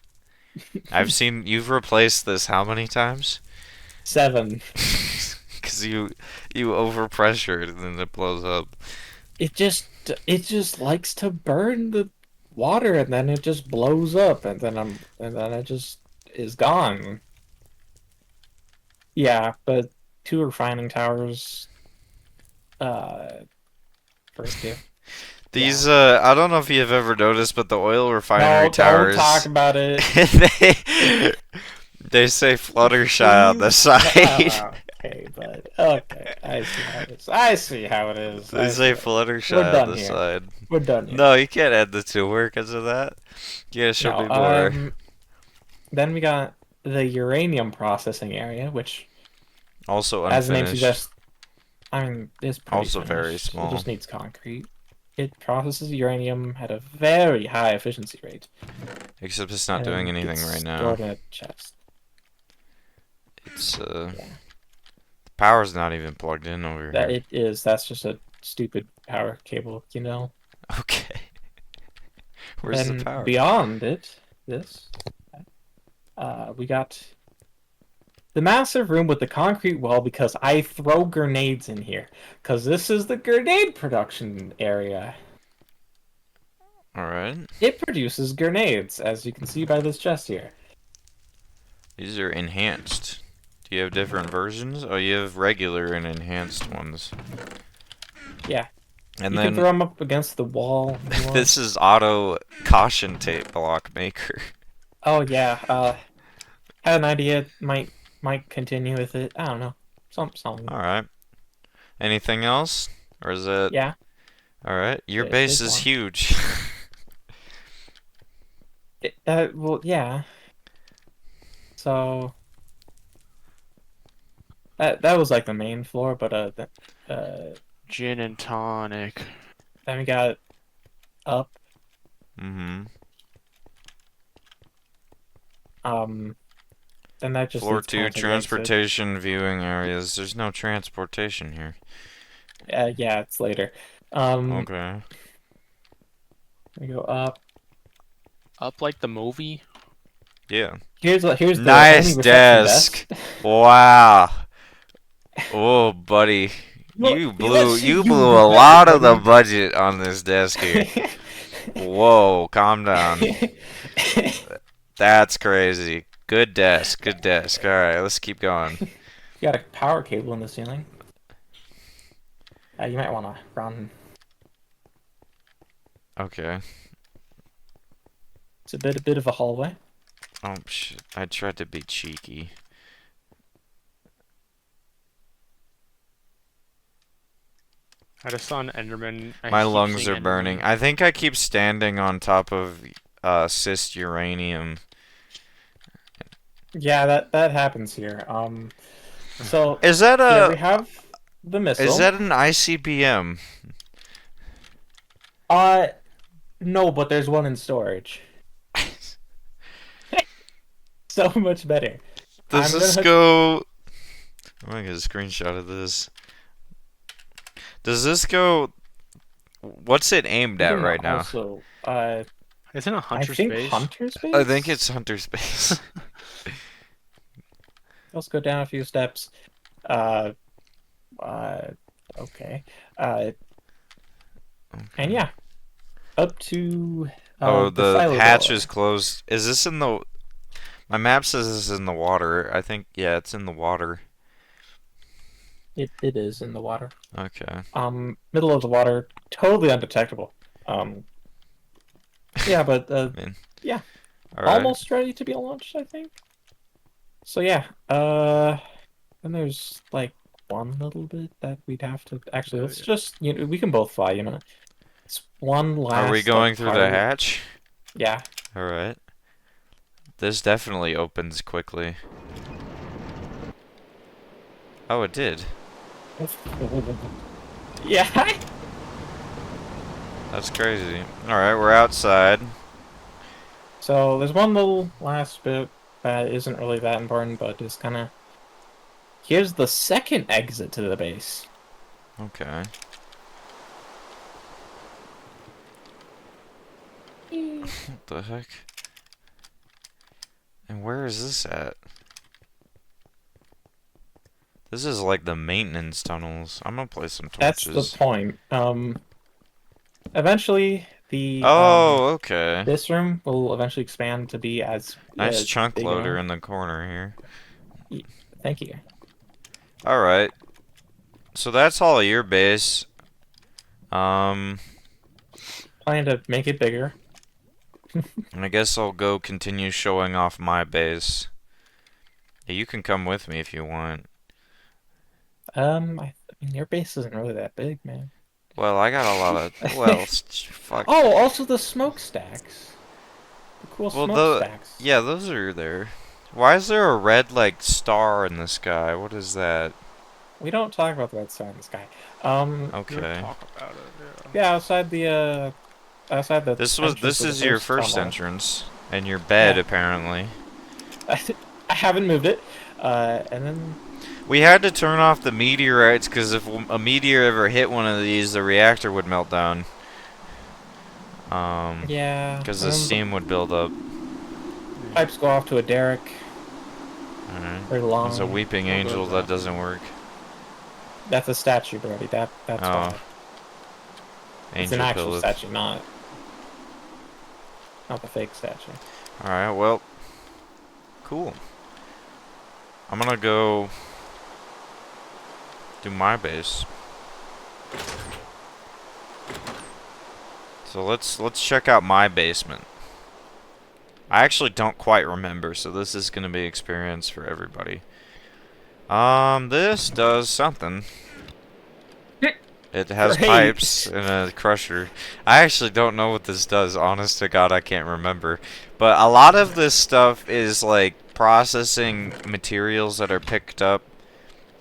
Speaker 1: I've seen you've replaced this how many times?
Speaker 2: 7.
Speaker 1: Because you overpressure it and then it blows up.
Speaker 2: It just likes to burn the water and then it just blows up and then it just is gone. Yeah, but 2 refining towers first 2.
Speaker 1: These I don't know if you've ever noticed, but the oil refinery
Speaker 2: No, don't
Speaker 1: towers
Speaker 2: talk about it.
Speaker 1: they say Fluttershy on the
Speaker 2: Please.
Speaker 1: side.
Speaker 2: Okay, but okay. I see how it is. I see how it is.
Speaker 1: They
Speaker 2: I see
Speaker 1: say
Speaker 2: how it is.
Speaker 1: Fluttershy
Speaker 2: We're
Speaker 1: on
Speaker 2: done
Speaker 1: the
Speaker 2: here.
Speaker 1: side.
Speaker 2: We're done here.
Speaker 1: No, you can't add the 2 because of that. You gotta show
Speaker 2: No,
Speaker 1: me more.
Speaker 2: then we got the uranium processing area, which,
Speaker 1: Also
Speaker 2: as the name
Speaker 1: unfinished.
Speaker 2: suggests, I mean, it's pretty
Speaker 1: Also very
Speaker 2: finished.
Speaker 1: small.
Speaker 2: It just needs concrete. It processes uranium at a very high efficiency rate.
Speaker 1: Except it's not
Speaker 2: and
Speaker 1: doing anything
Speaker 2: gets
Speaker 1: right now.
Speaker 2: stored in a chest.
Speaker 1: It's
Speaker 2: Yeah.
Speaker 1: the power's not even plugged in over
Speaker 2: That
Speaker 1: here.
Speaker 2: it is. That's just a stupid power cable, you know.
Speaker 1: Okay. Where's
Speaker 2: Then
Speaker 1: the power?
Speaker 2: beyond it, we got the massive room with the concrete wall because I throw grenades in here. Because this is the grenade production area.
Speaker 1: Alright.
Speaker 2: It produces grenades, as you can see by this chest here.
Speaker 1: These are enhanced. Do you have different versions? Oh, you have regular and enhanced ones.
Speaker 2: Yeah.
Speaker 1: And
Speaker 2: You can
Speaker 1: then
Speaker 2: throw them up against the wall if you want.
Speaker 1: this is auto caution tape block maker.
Speaker 2: Oh yeah. Had an idea. Might continue with it. I don't know. Something.
Speaker 1: All right. Anything else? Or is it?
Speaker 2: Yeah.
Speaker 1: All right. Your
Speaker 2: It
Speaker 1: base
Speaker 2: is
Speaker 1: is
Speaker 2: one.
Speaker 1: huge.
Speaker 2: Well, yeah. So that was like the main floor, but
Speaker 3: Gin and tonic.
Speaker 2: then we got up.
Speaker 1: Mm-hmm.
Speaker 2: Um, then that just
Speaker 1: Floor
Speaker 2: leads kind
Speaker 1: 2,
Speaker 2: of to the exit.
Speaker 1: transportation viewing areas. There's no transportation here.
Speaker 2: Yeah, it's later.
Speaker 1: Okay.
Speaker 2: We go up.
Speaker 3: Up like the movie.
Speaker 1: Yeah.
Speaker 2: Here's the
Speaker 1: Nice
Speaker 2: only reception
Speaker 1: desk. Wow. Oh, buddy.
Speaker 2: Look,
Speaker 1: You
Speaker 2: let's
Speaker 1: blew
Speaker 2: see
Speaker 1: you
Speaker 2: you
Speaker 1: blew
Speaker 2: do
Speaker 1: a
Speaker 2: better,
Speaker 1: lot of the
Speaker 2: buddy.
Speaker 1: budget on this desk here. Whoa, calm down. That's crazy. Good desk, good desk. All right, let's keep going.
Speaker 2: You got a power cable in the ceiling. You might want to run.
Speaker 1: Okay.
Speaker 2: It's a bit of a hallway.
Speaker 1: Oh shit! I tried to be cheeky.
Speaker 3: I just saw an Enderman. I
Speaker 1: My
Speaker 3: keep
Speaker 1: lungs
Speaker 3: seeing
Speaker 1: are burning.
Speaker 3: Enderman.
Speaker 1: I think I keep standing on top of cyst uranium.
Speaker 2: Yeah, that happens here. So
Speaker 1: Is that
Speaker 2: here we
Speaker 1: a
Speaker 2: have the missile.
Speaker 1: is that an ICBM?
Speaker 2: No, but there's one in storage. So much better.
Speaker 1: Does
Speaker 2: I'm
Speaker 1: this
Speaker 2: gonna-
Speaker 1: go? I'm gonna get a screenshot of this. Does this go? What's it aimed
Speaker 2: We
Speaker 1: at
Speaker 2: can
Speaker 1: right now?
Speaker 2: Also,
Speaker 3: Isn't it
Speaker 2: I
Speaker 3: Hunter's
Speaker 2: think
Speaker 3: base?
Speaker 2: Hunter's base.
Speaker 1: I think it's Hunter's base.
Speaker 2: Let's go down a few steps. Uh, okay. And yeah, up to
Speaker 1: Oh, the
Speaker 2: silo
Speaker 1: hatch
Speaker 2: door.
Speaker 1: is closed. Is this in the? My map says this is in the water. I think yeah, it's in the water.
Speaker 2: It is in the water.
Speaker 1: Okay.
Speaker 2: Middle of the water, totally undetectable. Yeah, but
Speaker 1: Man.
Speaker 2: yeah,
Speaker 1: All right.
Speaker 2: almost ready to be launched, I think. So yeah, then there's like one little bit that we'd have to actually. Let's just we can both fly. It's one last.
Speaker 1: Are we going
Speaker 2: like,
Speaker 1: through the
Speaker 2: part.
Speaker 1: hatch?
Speaker 2: Yeah.
Speaker 1: All right. This definitely opens quickly. Oh, it did.
Speaker 2: Yeah.
Speaker 1: That's crazy. All right, we're outside.
Speaker 2: So there's one little last bit that isn't really that important, but is kind of. Here's the second exit to the base.
Speaker 1: Okay. What the heck? And where is this at? This is like the maintenance tunnels. I'm gonna place some
Speaker 2: That's
Speaker 1: torches.
Speaker 2: the point. Eventually the
Speaker 1: Oh, okay.
Speaker 2: this room will eventually expand to be as
Speaker 1: Nice chunk
Speaker 2: big
Speaker 1: loader
Speaker 2: around.
Speaker 1: in the corner here.
Speaker 2: Thank you.
Speaker 1: All right. So that's all of your base.
Speaker 2: Plan to make it bigger.
Speaker 1: And I guess I'll go continue showing off my base. Yeah, you can come with me if you want.
Speaker 2: I mean, your base isn't really that big, man.
Speaker 1: Well, I got a lot of. Well, fuck.
Speaker 2: Oh, also the smokestacks. The cool
Speaker 1: Well,
Speaker 2: smokestacks.
Speaker 1: yeah, those are there. Why is there a red like star in the sky? What is that?
Speaker 2: We don't talk about the red star in the sky.
Speaker 1: Okay.
Speaker 3: Talk about it.
Speaker 2: Yeah, outside the
Speaker 1: This
Speaker 2: entrance of the
Speaker 1: is your first
Speaker 2: tunnel.
Speaker 1: entrance and your bed
Speaker 2: Yeah.
Speaker 1: apparently.
Speaker 2: I haven't moved it. And then
Speaker 1: We had to turn off the meteorites because if a meteor ever hit one of these, the reactor would melt down.
Speaker 2: yeah,
Speaker 1: Because
Speaker 2: and
Speaker 1: the
Speaker 2: then
Speaker 1: steam would build up.
Speaker 2: pipes go off to a derrick.
Speaker 1: Alright.
Speaker 2: Very long.
Speaker 1: There's a weeping angel that doesn't work.
Speaker 2: That's a statue, Brody. That's
Speaker 1: Oh.
Speaker 2: why. It's an
Speaker 1: Angel
Speaker 2: actual
Speaker 1: pillars.
Speaker 2: statue, not the fake statue.
Speaker 1: Alright, well. Cool. I'm gonna go do my base. So let's check out my basement. I actually don't quite remember, so this is gonna be experience for everybody. This does something. It has
Speaker 2: Great.
Speaker 1: pipes and a crusher. I actually don't know what this does. Honest to God, I can't remember. But a lot of this stuff is like processing materials that are picked up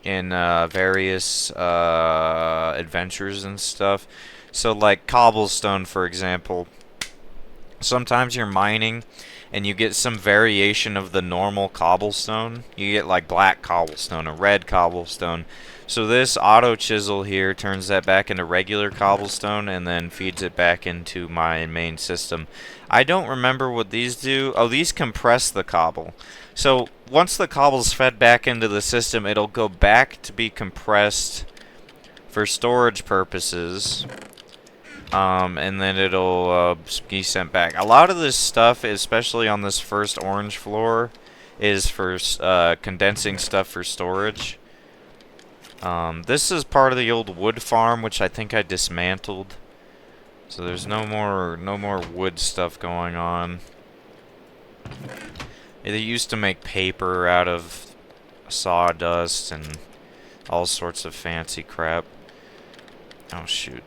Speaker 1: in various adventures and stuff. So like cobblestone, for example. Sometimes you're mining and you get some variation of the normal cobblestone. You get like black cobblestone or red cobblestone. So this auto chisel here turns that back into regular cobblestone and then feeds it back into my main system. I don't remember what these do. Oh, these compress the cobble. So once the cobble's fed back into the system, it'll go back to be compressed for storage purposes. And then it'll be sent back. A lot of this stuff, especially on this first orange floor, is for condensing stuff for storage. This is part of the old wood farm, which I think I dismantled. So there's no more wood stuff going on. They used to make paper out of sawdust and all sorts of fancy crap. Oh shoot.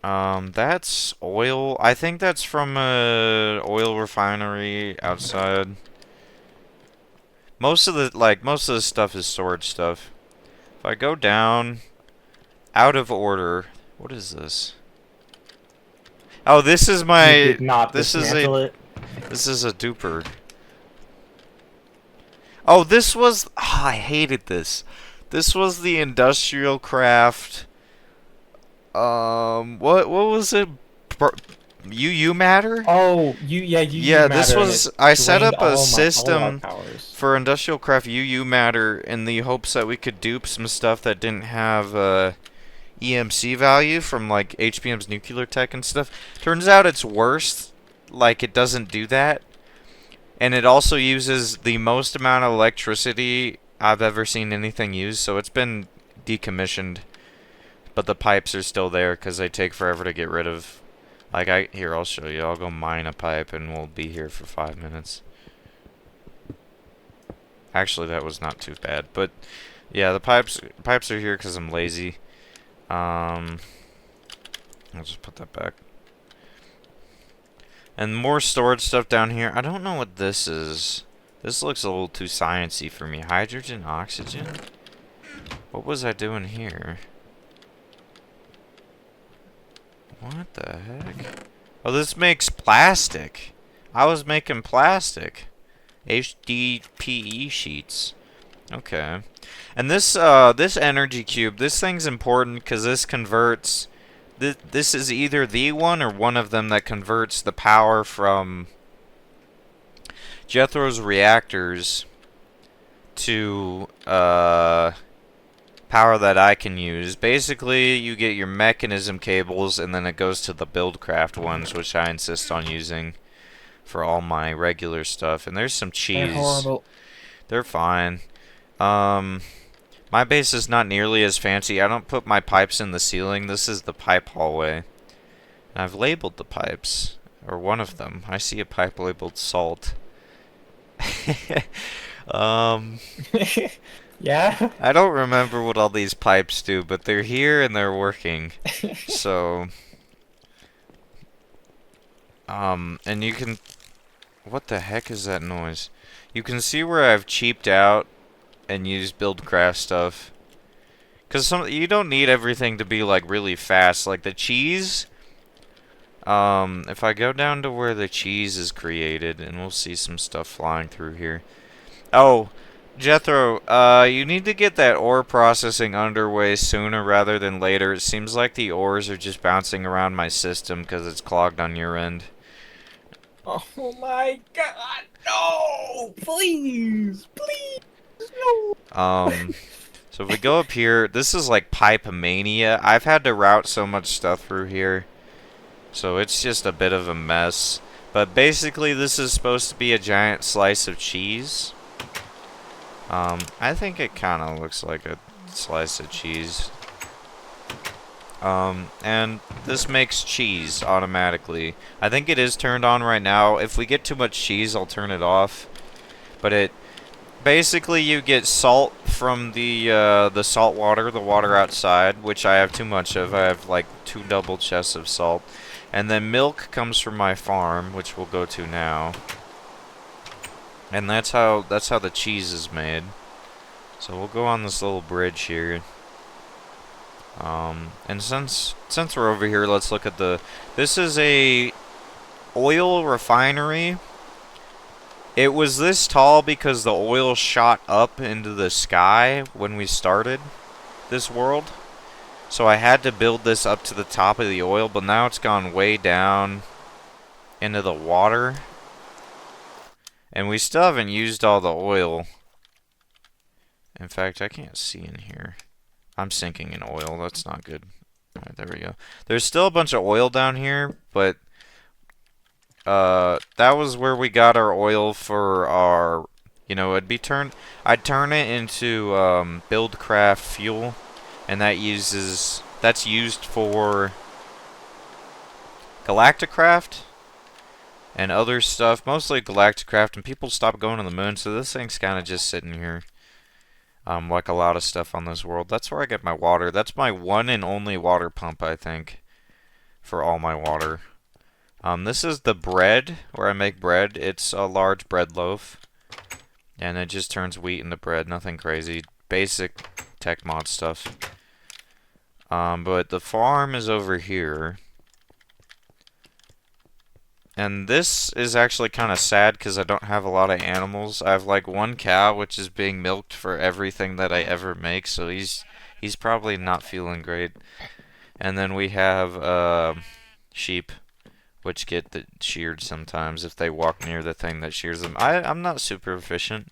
Speaker 1: That's oil. I think that's from a oil refinery outside. Most of the stuff is storage stuff. If I go down, out of order, what is this? Oh, this is my.
Speaker 2: You did not
Speaker 1: This is
Speaker 2: dismantle
Speaker 1: a.
Speaker 2: it.
Speaker 1: This is a duper. Oh, this was. Oh, I hated this. This was the industrial craft. What was it? UU matter?
Speaker 2: Oh, you
Speaker 1: Yeah, this
Speaker 2: matter, and
Speaker 1: was.
Speaker 2: it
Speaker 1: I set
Speaker 2: drained
Speaker 1: up a
Speaker 2: all our
Speaker 1: system
Speaker 2: powers.
Speaker 1: for industrial craft UU matter in the hopes that we could dupe some stuff that didn't have EMC value from like HBM's nuclear tech and stuff. Turns out it's worse. Like it doesn't do that, and it also uses the most amount of electricity I've ever seen anything use. So it's been decommissioned. But the pipes are still there because they take forever to get rid of. Like, here, I'll show you. I'll go mine a pipe and we'll be here for 5 minutes. Actually, that was not too bad. But, yeah, the pipes are here because I'm lazy. I'll just put that back. And more storage stuff down here. I don't know what this is. This looks a little too sciencey for me. Hydrogen, oxygen? What was I doing here? What the heck? Oh, this makes plastic. I was making plastic. HDPE sheets. Okay. And this this energy cube, this thing's important because this converts. This is either the one or one of them that converts the power from Jethro's reactors to power that I can use. Basically, you get your mechanism cables, and then it goes to the Buildcraft ones, which I insist on using for all my regular stuff. And there's some cheese.
Speaker 2: They're horrible.
Speaker 1: They're fine. My base is not nearly as fancy. I don't put my pipes in the ceiling. This is the pipe hallway. And I've labeled the pipes, or one of them. I see a pipe labeled salt.
Speaker 2: Yeah?
Speaker 1: I don't remember what all these pipes do, but they're here and they're working. So, and you can, what the heck is that noise? You can see where I've cheaped out and used Buildcraft stuff. Cause you don't need everything to be like really fast. Like the cheese, if I go down to where the cheese is created, and we'll see some stuff flying through here. Oh, Jethro, you need to get that ore processing underway sooner rather than later. It seems like the ores are just bouncing around my system because it's clogged on your end.
Speaker 2: Oh my god, no! Please! Please! No!
Speaker 1: So if we go up here, this is like pipe mania. I've had to route so much stuff through here, so it's just a bit of a mess. But basically, this is supposed to be a giant slice of cheese. I think it kind of looks like a slice of cheese. And this makes cheese automatically. I think it is turned on right now. If we get too much cheese, I'll turn it off. But it basically you get salt from the salt water, the water outside, which I have too much of. I have like 2 double chests of salt. And then milk comes from my farm, which we'll go to now. And that's how the cheese is made. So we'll go on this little bridge here. And since we're over here, let's look at this is a oil refinery. It was this tall because the oil shot up into the sky when we started this world. So I had to build this up to the top of the oil, but now it's gone way down into the water. And we still haven't used all the oil. In fact, I can't see in here. I'm sinking in oil. That's not good. Alright, there we go. There's still a bunch of oil down here, but that was where we got our oil for our, I'd turn it into buildcraft fuel, and that's used for Galacticraft and other stuff, mostly Galacticraft, and people stopped going to the moon, so this thing's kind of just sitting here. Like a lot of stuff on this world. That's where I get my water. That's my one and only water pump, I think, for all my water. This is the bread, where I make bread. It's a large bread loaf, and it just turns wheat into bread. Nothing crazy. Basic tech mod stuff. But the farm is over here. And this is actually kind of sad because I don't have a lot of animals. I have like 1 cow, which is being milked for everything that I ever make, so he's probably not feeling great. And then we have sheep, which get sheared sometimes if they walk near the thing that shears them. I'm not super efficient.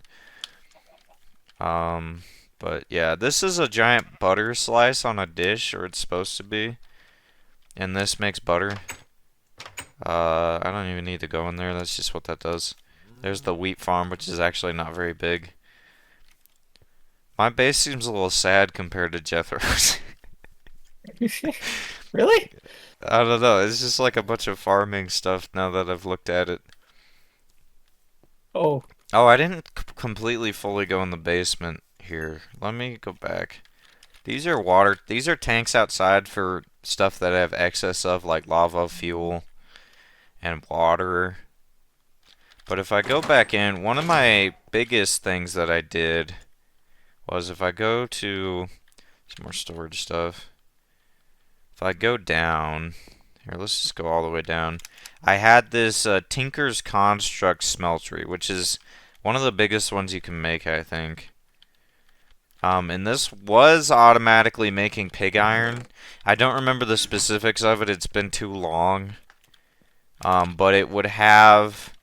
Speaker 1: But yeah, this is a giant butter slice on a dish, or it's supposed to be. And this makes butter. I don't even need to go in there, that's just what that does. There's the wheat farm, which is actually not very big. My base seems a little sad compared to Jethro's.
Speaker 2: Really?
Speaker 1: I don't know, it's just like a bunch of farming stuff now that I've looked at it.
Speaker 2: Oh,
Speaker 1: Oh, I didn't completely fully go in the basement here. Let me go back. These are tanks outside for stuff that I have excess of, like lava, fuel, and water. But if I go back in, one of my biggest things that I did was if I go to some more storage stuff. If I go down, here, let's just go all the way down. I had this Tinker's Construct smeltery, which is one of the biggest ones you can make, I think. And this was automatically making pig iron. I don't remember the specifics of it, it's been too long. But it would have,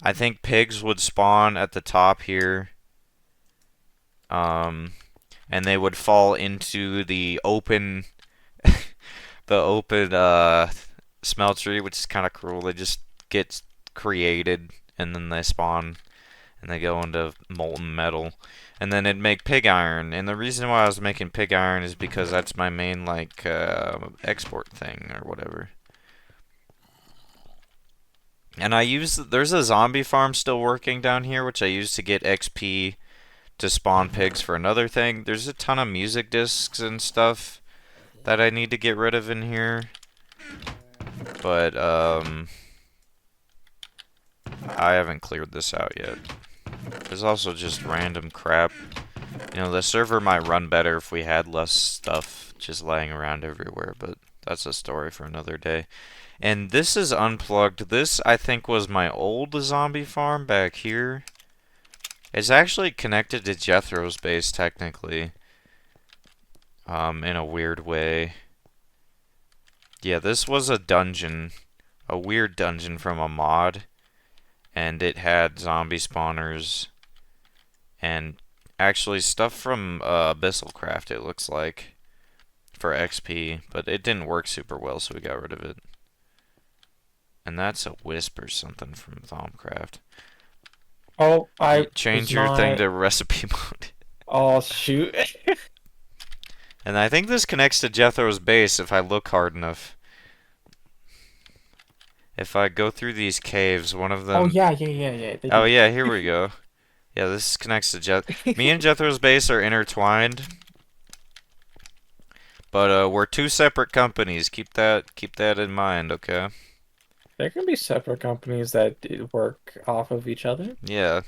Speaker 1: I think pigs would spawn at the top here. And they would fall into the open, smeltery, which is kind of cruel. They just get created and then they spawn and they go into molten metal. And then it'd make pig iron. And the reason why I was making pig iron is because that's my main, like, export thing or whatever. And there's a zombie farm still working down here, which I use to get XP to spawn pigs for another thing. There's a ton of music discs and stuff that I need to get rid of in here. But, I haven't cleared this out yet. There's also just random crap. You know, the server might run better if we had less stuff just laying around everywhere, but that's a story for another day. And this is unplugged. This, I think, was my old zombie farm back here. It's actually connected to Jethro's base, technically. In a weird way. Yeah, this was a dungeon. A weird dungeon from a mod. And it had zombie spawners. And actually stuff from Abyssalcraft, it looks like. For XP. But it didn't work super well, so we got rid of it. And that's a wisp or something from Thaumcraft.
Speaker 2: oh, I
Speaker 1: Change
Speaker 2: was
Speaker 1: your thing
Speaker 2: not.
Speaker 1: to recipe mode.
Speaker 2: Oh shoot!
Speaker 1: And I think this connects to Jethro's base if I look hard enough. If I go through these caves, one of
Speaker 2: Oh
Speaker 1: them...
Speaker 2: yeah, yeah, yeah, yeah. They
Speaker 1: Oh
Speaker 2: do.
Speaker 1: yeah, here we go. Yeah, this connects to Me and Jethro's base are intertwined, but we're two separate companies. Keep that in mind, okay?
Speaker 2: There can be separate companies that work off of each other.
Speaker 1: Yeah.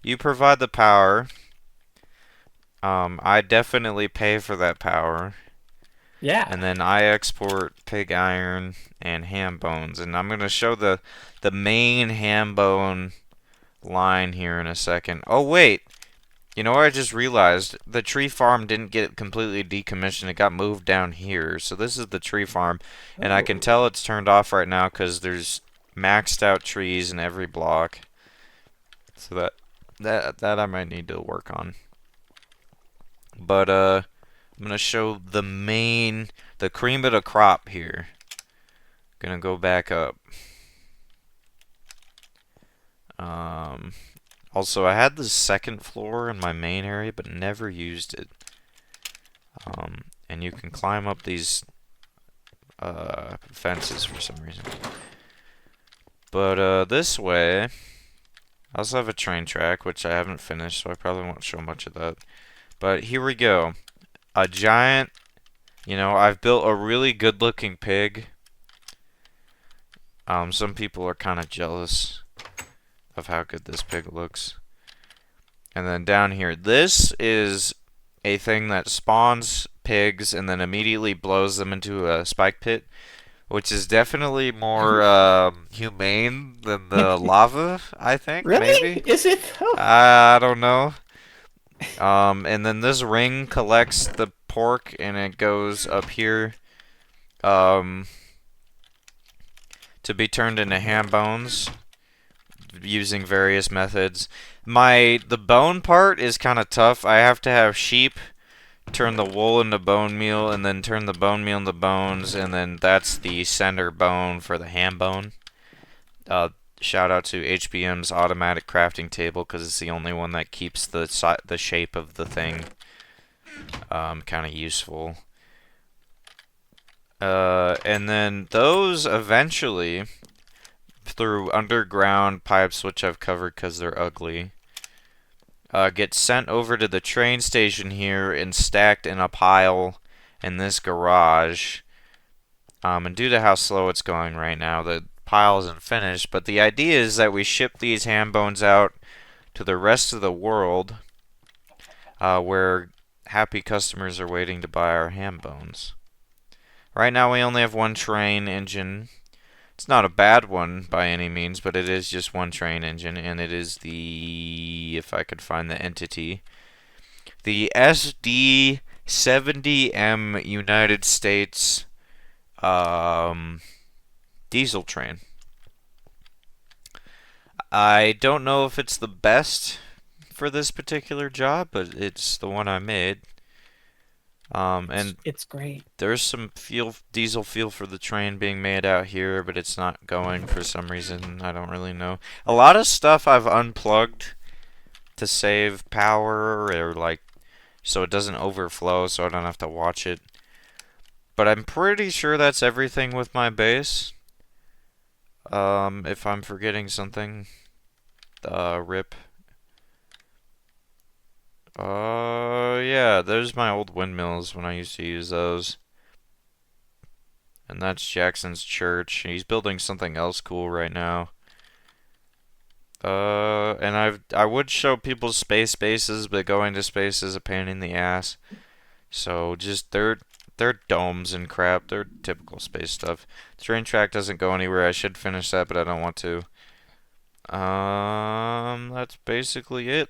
Speaker 1: You provide the power. I definitely pay for that power.
Speaker 2: Yeah.
Speaker 1: And then I export pig iron and ham bones. And I'm gonna show the main ham bone line here in a second. Oh wait, you know what I just realized? The tree farm didn't get completely decommissioned. It got moved down here. So this is the tree farm, and I can
Speaker 2: Oh.
Speaker 1: tell it's turned off right now because there's maxed out trees in every block. So that I might need to work on. But I'm gonna show the cream of the crop here. Gonna go back up. Also, I had the second floor in my main area, but never used it. And you can climb up these fences for some reason. But this way, I also have a train track, which I haven't finished, so I probably won't show much of that. But here we go. A giant, I've built a really good-looking pig. Some people are kind of jealous of how good this pig looks. And then down here, this is a thing that spawns pigs and then immediately blows them into a spike pit, which is definitely more humane than the lava, I think,
Speaker 2: Really?
Speaker 1: maybe.
Speaker 2: Is it? Oh.
Speaker 1: I don't know. And then this ring collects the pork and it goes up here um, to be turned into ham bones using various methods. The bone part is kind of tough. I have to have sheep turn the wool into bone meal, and then turn the bone meal into bones, and then that's the center bone for the ham bone. Shout out to HBM's automatic crafting table because it's the only one that keeps the shape of the thing kind of useful. And then those eventually, through underground pipes, which I've covered because they're ugly, get sent over to the train station here and stacked in a pile in this garage. And due to how slow it's going right now, the pile isn't finished. But the idea is that we ship these ham bones out to the rest of the world, where happy customers are waiting to buy our ham bones. Right now we only have one train engine. It's not a bad one by any means, but it is just one train engine, and it is if I could find the entity, the SD-70M United States diesel train. I don't know if it's the best for this particular job, but it's the one I made. And
Speaker 2: It's great.
Speaker 1: there's some diesel fuel for the train being made out here, but it's not going for some reason. I don't really know. A lot of stuff I've unplugged to save power or so it doesn't overflow, so I don't have to watch it. But I'm pretty sure that's everything with my base. If I'm forgetting something, rip. Yeah, there's my old windmills when I used to use those. And that's Jackson's church. He's building something else cool right now. And I would show people's space bases, but going to space is a pain in the ass. So just they're domes and crap. They're typical space stuff. The train track doesn't go anywhere. I should finish that, but I don't want to. That's basically it.